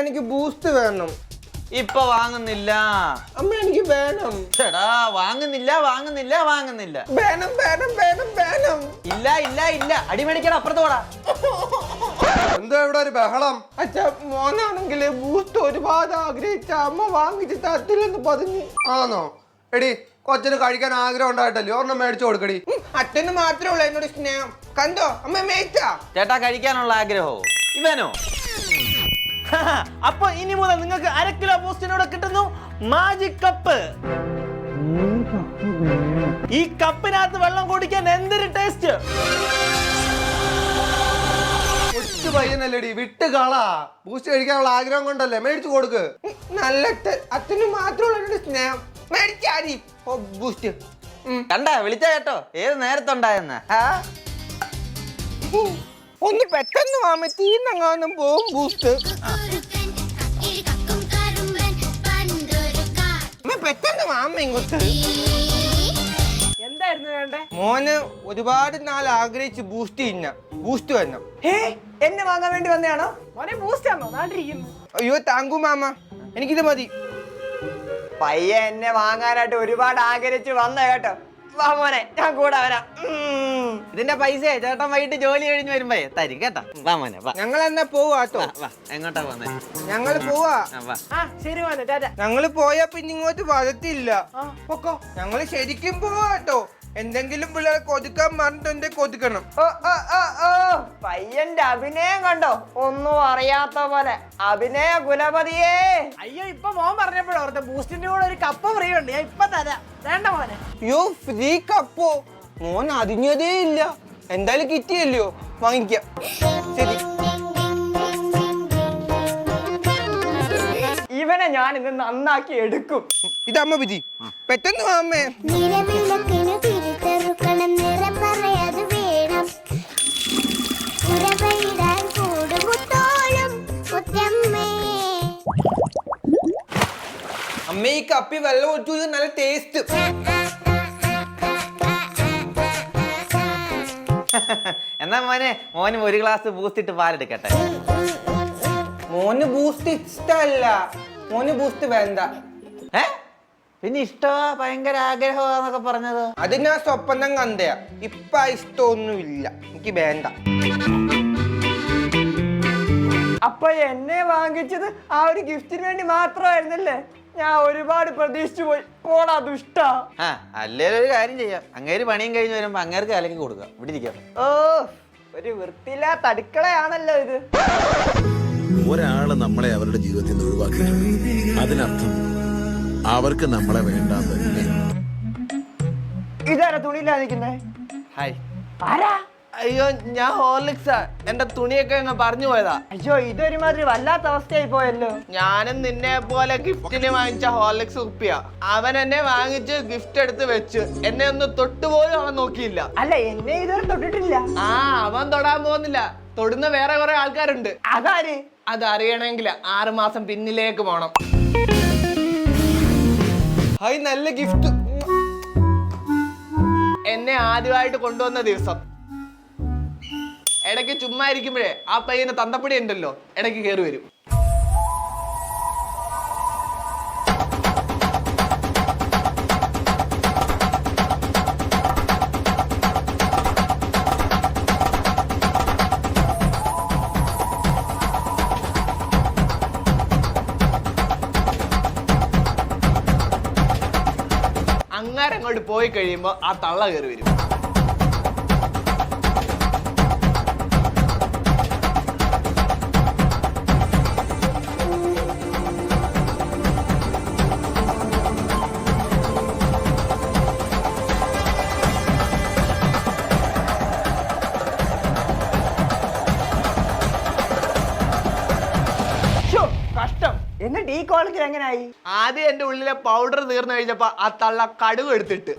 എനിക്ക് ബൂസ്റ്റ് വേണം. ഇപ്പൊ വാങ്ങുന്നില്ല. അമ്മ എനിക്ക് വേണം. ചേടാ വാങ്ങുന്നില്ല വാങ്ങുന്നില്ല വാങ്ങുന്നില്ല. വേണം വേണം വേണം വേണം. ഇല്ല ഇല്ല ഇല്ല. അടിമേടിക്കട അപ്പുറത്ത് പോടാ. എന്താ ഇവിടെ ഒരു ബഹളം? അച്ഛാ മോനാണെങ്കിൽ ബൂസ്റ്റ് ഒരുപാട് ആഗ്രഹിച്ച അമ്മ വാങ്ങിച്ച് തരത്തില്ലെന്ന് പറഞ്ഞു. ആണോ? എടി കൊച്ചിന് കഴിക്കാൻ ആഗ്രഹം ഉണ്ടായിട്ടല്ലേ ഒരെണ്ണം മേടിച്ചു കൊടുക്കടി. അച്ഛന് മാത്രമേ ഉള്ളൂ എന്നോട് സ്നേഹം. കണ്ടോ അമ്മ മേടിച്ചാ? ചേട്ടാ കഴിക്കാനുള്ള ആഗ്രഹോ ഇവനോ? അപ്പൊ ഇനി മുതൽ നിങ്ങൾക്ക് 1/2 കിലോ ബൂസ്റ്റിനോട് കിട്ടുന്നു മാജിക് കപ്പ്. ഈ കപ്പിനകത്ത് വെള്ളം കുടിക്കാൻ എന്തൊരു ടേസ്റ്റ്. കൊച്ചു പയ്യനല്ലേടി, വിട്ട് കളാ. ബൂസ്റ്റ് കഴിക്കാനുള്ള ആഗ്രഹം കൊണ്ടല്ലേ, മേടിച്ചു കൊടുക്ക്. നല്ല അച്ഛന് മാത്രമുള്ള എന്നോട് സ്നേഹം. മേടിച്ചാരി ബൂസ്റ്റ്. കണ്ടാ വിളിച്ച കേട്ടോ ഏത് നേരത്തുണ്ടായെന്ന്. ഒന്ന് പെട്ടെന്ന് വാമ തീന്നങ്ങാനും പോവും ബൂസ്റ്റ്. പെട്ടെന്ന് വാമ ഇങ്ങോട്ട്. എന്തായിരുന്നു വേണ്ടേ? മോന് ഒരുപാട് നാൾ ആഗ്രഹിച്ച് ബൂസ്റ്റ് ബൂസ്റ്റ് വരണം. എന്നെ വാങ്ങാൻ വേണ്ടി വന്നതാണോ? മോനെ ബൂസ്റ്റ് ആണോ? നാട്ടിരിക്കുന്നു. അയ്യോ താങ്കു മാമ, എനിക്കിത് മതി. പയ്യ എന്നെ വാങ്ങാനായിട്ട് ഒരുപാട് ആഗ്രഹിച്ച് വന്ന കേട്ടോ. വാ മോനെ, ഞാൻ കൂടെ വരാം. ഇതിന്റെ പൈസ ചേട്ടൻ വൈകിട്ട് ജോലി കഴിഞ്ഞ് വരുമ്പോ തരും കേട്ടോ. വാ മോനെ വാ. ഞങ്ങൾ എന്നാ പോവാ കേട്ടോ. വാ എങ്ങോട്ടാ പോന്നെ? ഞങ്ങള് പോവാ. ശരി മോനെ, ടാറ്റാ. ഞങ്ങള് പോയാ പിന്നെ ഇങ്ങോട്ട് വരത്തില്ല. പൊക്കോ. ഞങ്ങള് ശരിക്കും പോവാ കേട്ടോ. എന്തെങ്കിലും പിള്ളേരെ കൊതുക്കാൻ പറഞ്ഞിട്ട് കൊതുക്കണം. പയ്യന്റെ അഭിനയം കണ്ടോ? ഒന്നും അറിയാത്ത പോലെ അഭിനയ കുലപതിയേ. അയ്യോ ഇപ്പൊ മോൻ പറഞ്ഞപ്പോഴോ ഓർത്തെ ബൂസ്റ്റിന്റെ കൂടെ ഒരു കപ്പ് ഫ്രീ ഉണ്ട്. ഞാൻ ഇപ്പൊ തരാം. വേണ്ട മോനെ. അയ്യോ ഫ്രീ കപ്പോ? മോൻ അറിഞ്ഞതേ ഇല്ല. എന്തായാലും കിട്ടിയല്ലോ, വാങ്ങിക്കാം. ശരി. ഇവനെ ഞാൻ ഇന്ന് നന്നാക്കി എടുക്കും. ഇതമ്മ വിധി. പെട്ടെന്ന് വാമേ. അമ്മ ഈ കപ്പി വെള്ളം ഒഴിച്ചു, നല്ല ടേസ്റ്റ്. എന്നാ മോന് 1 ഗ്ലാസ് ബൂസ്റ്റ് ഇട്ട് പാലെടുക്കട്ടെ. മോന് ബൂസ്റ്റ് ഇഷ്ടല്ല. മോന് ബൂസ്റ്റ് വേണ്ട. പിന്നെ ഇഷ്ടമാ, ഭയങ്കര ആഗ്രഹമാന്നൊക്കെ പറഞ്ഞത്. അത് ഞാൻ സ്വപ്നം കണ്ടയാ. ഇപ്പൊ ഇഷ്ടമൊന്നുമില്ല, എനിക്ക് വേണ്ട. അപ്പൊ എന്നെ വാങ്ങിച്ചത് ആ ഒരു ഗിഫ്റ്റിന് വേണ്ടി മാത്രമായിരുന്നല്ലേ? ഞാൻ ഒരുപാട് പ്രതീക്ഷിച്ചു പോയി. പോടാ ദുഷ്ടാ. അല്ലേലും ഒരു കാര്യം ചെയ്യാം, അങ്ങേര് പണിയും കഴിഞ്ഞ് വരുമ്പോ അങ്ങേർക്ക് കലക്കി കൊടുക്കാം. ഇവിടെ ഇരിക്കാം. ഓ, ഒരു വൃത്തിയില്ലാത്ത അടുക്കളയാണല്ലോ ഇത്. ഒരാള് നമ്മളെ അവരുടെ ജീവിതത്തിൽ നിന്ന് ഒഴിവാക്കിയിട്ടുണ്ട്. അതിനർത്ഥം അവർക്ക് നമ്മളെ വേണ്ടാന്ന്. ഇതാരാ തുണിയില്ലാ നിൽക്കുന്നേ? ഹായ്. ആരാ? അയ്യോ ഞാൻ ഹോർലിക്സാ. എന്റെ തുണിയൊക്കെ അങ്ങ് പറഞ്ഞു പോയതാ. അയ്യോ ഇതൊരുമാതിരി വല്ലാത്ത അവസ്ഥയായി പോയല്ലോ. ഞാനും നിന്നെ പോലെ ഗിഫ്റ്റിന് വാങ്ങിച്ച ഹോർലിക്സ് കുപ്പിയാ. അവൻ എന്നെ വാങ്ങിച്ച് ഗിഫ്റ്റ് എടുത്ത് വെച്ച് എന്നെ ഒന്ന് തൊട്ടുപോലും അവൻ നോക്കിയില്ല. അല്ല എന്നെ ഇതുവരെ തൊട്ടിട്ടില്ല. അവൻ തൊടാൻ പോകുന്നില്ല. തൊടുന്ന വേറെ കുറെ ആൾക്കാരുണ്ട്. അതാര്? അതറിയണമെങ്കിൽ 6 മാസം പിന്നിലേക്ക് പോണം. ഹായ്, നല്ല ഗിഫ്റ്റ്. എന്നെ ആദ്യമായിട്ട് കൊണ്ടുവന്ന ദിവസം ഇടയ്ക്ക് ചുമ്മാ ഇരിക്കുമ്പോഴേ ആ പയ്യന് തന്തപ്പടി ഉണ്ടല്ലോ, ഇടയ്ക്ക് കയറി വരും. അങ്ങനെ അങ്ങോട്ട് പോയി കഴിയുമ്പോ ആ തള്ള കയറി വരും. കഷ്ടം. എന്നിട്ട് ഈ കോളേജിൽ എങ്ങനെയായി? ആദ്യം എന്റെ ഉള്ളിലെ പൗഡർ തീർന്നു കഴിഞ്ഞപ്പോ ആ തള്ള കടുക് എടുത്തിട്ട്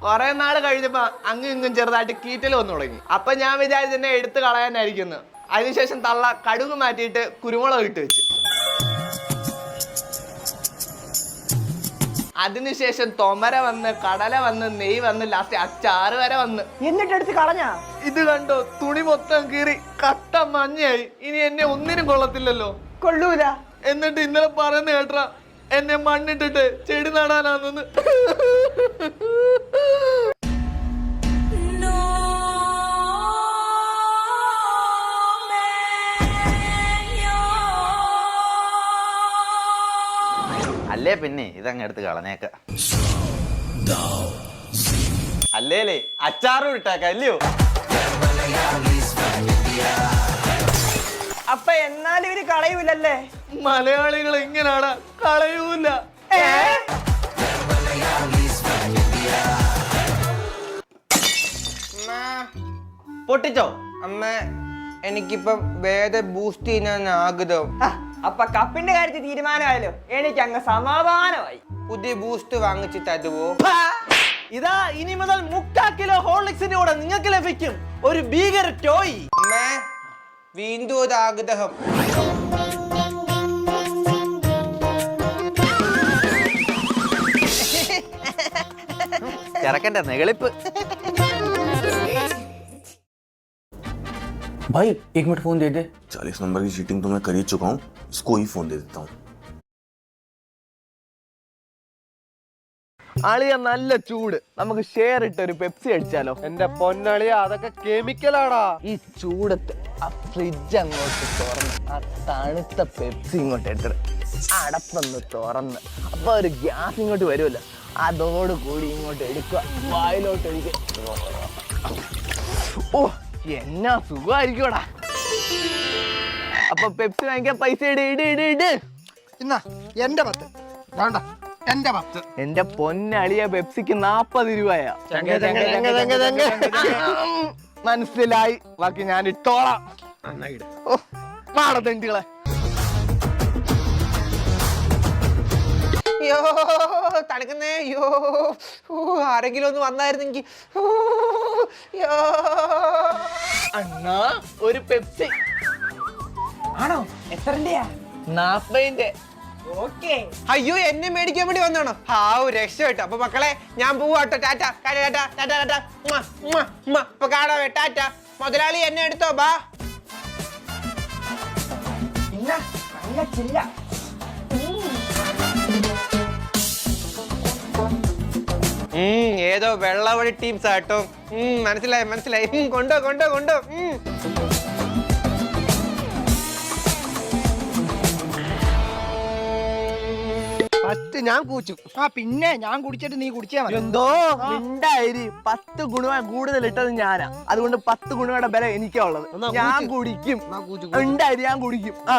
കുറെ നാൾ കഴിഞ്ഞപ്പോ അങ്ങും ഇങ്ങും ചെറുതായിട്ട് കീറ്റൽ വന്നു തുടങ്ങി. അപ്പൊ ഞാൻ വിചാരിച്ചു എന്നെ എടുത്ത് കളയാനായിരിക്കുന്നു. അതിനുശേഷം തള്ള കടുക് മാറ്റിയിട്ട് കുരുമുളക് ഇട്ട് വെച്ച്. അതിനുശേഷം തൊമര വന്ന്, കടല വന്ന്, നെയ് വന്ന്, ലാസ്റ്റ് അച്ചാറ് വരെ വന്ന്. എന്നിട്ട് എടുത്ത് കളഞ്ഞാ? ഇത് കണ്ടോ, തുണി മൊത്തം കീറി കട്ട മഞ്ഞയായി. ഇനി എന്നെ ഒന്നിനും കൊള്ളത്തില്ലല്ലോ. കൊള്ളൂല. എന്നിട്ട് ഇന്നലെ പറയുന്ന കേട്ടാ എന്നെ മണ്ണിട്ടിട്ട് ചെടി നടാനാന്ന്. അല്ലേ പിന്നെ ഇതങ്ങ് എടുത്ത് കളഞ്ഞേക്ക. അല്ലേലേ അച്ചാറും ഇട്ടേക്ക അല്ലയോ? അപ്പൊ എന്നാലും ഇവര് കളയൂലല്ലേ? മലയാളികൾ ഇങ്ങനാണ്, കളയൂല. പൊട്ടിച്ചോ? അമ്മ എനിക്കിപ്പം വേറെ ബൂസ്റ്റ് ചെയ്യാൻ ആഗ്രഹം. അപ്പൊ കപ്പിന്റെ കാര്യത്തിൽ തീരുമാനമായല്ലോ, എനിക്ക് അങ്ങ് സമാധാനമായി. പുതിയ ബൂസ്റ്റ് വാങ്ങിച്ച് തരുവോ? ഇതാ ഇനി മുതൽ 3/4 കിലോ ഹോർലിക്സിന്റെ കൂടെ നിങ്ങൾക്ക് ലഭിക്കും ഒരു ഭീകര ടോയ്. അമ്മ വീണ്ടും ഒരു ആഗ്രഹം. ചെറുക്കന്റെ നെകളിപ്പ്. भाई एक मिनट फोन दे दे। 40 नंबर की चीटिंग तो मैं कर ही चुका हूँ, इसको ही फोन दे देता हूँ। അളിയ നല്ല ചൂട്, നമുക്ക് ഷെയർ ഇട്ട് ഒരു പെപ്സി അടിച്ചാലോ? എന്റെ പൊന്നളിയ, അതൊക്കെ കെമിക്കലാടാ. ഈ ചൂടത്ത് ആ ഫ്രിഡ്ജ് അങ്ങോട്ട് തുറന്ന് ആ തണുത്ത പെപ്സി ഇങ്ങോട്ട് എടുത്തിട്ട് അടപ്പൊന്ന് തുറന്ന് അപ്പൊ ഒരു ഗ്യാസ് ഇങ്ങോട്ട് വരുമല്ലോ, അതോടുകൂടി ഇങ്ങോട്ട് എടുക്കുക, വായിലോട്ട് ഒഴിക്കുക. ഓ എന്നാ സുഖമായിരിക്കോടാ. അപ്പൊ പെപ്സി വാങ്ങിക്കാൻ പൈസ ഇട് ഇട് ഇട് ഇട്. എന്നാ എന്റെ 10 വേണ്ട, എന്റെ 10. എന്റെ പൊന്നളിയ പെപ്സിക്ക് 40 രൂപയാ. മനസ്സിലായി, ബാക്കി ഞാൻ ഇട്ടോളാം. ഓ പാടത്തെണ്ടികളെ. അയ്യോ തണുക്കുന്നേ. അയ്യോ ആരെങ്കിലും ഒന്ന് വന്നായിരുന്നെങ്കിൽ. അണ്ണാ ഒരു പെപ്സി. ആണോ? എത്രന്റെയാ? 40. ഓക്കേ. അയ്യോ എന്നെ മേടിക്കാൻ വേണ്ടി വന്നാണോ? ഹാവ് രക്ഷപ്പെട്ടു. അപ്പൊ മക്കളെ ഞാൻ പോവാട്ടോ. ടാറ്റ ടാറ്റ ടാറ്റ ടാറ്റ. അപ്പൊ കാണാവേ. ടാറ്റ. മുതലാളി എന്നെ എടുത്തോ. ബാ. നല്ല ചില്ല. ഏതോ വെള്ളവഴി ടീംസ് ആട്ടോ. മനസ്സിലായി മനസ്സിലായി. കൊണ്ടോ കൊണ്ടോ കൊണ്ടോ. ഫസ്റ്റ് ഞാൻ കൂച്ചു. പിന്നെ ഞാൻ കുടിച്ചിട്ട് നീ കുടിച്ചാ മതി. എന്തോ മിണ്ടായിരി. 10 ഗുണ കൂടുതൽ ഇട്ടത് ഞാനാ, അതുകൊണ്ട് 10 ഗുണയുടെ ബലം എനിക്കാ ഉള്ളത്. ഞാൻ കുടിക്കും. ഉണ്ടായിരി, ഞാൻ കുടിക്കും. ആ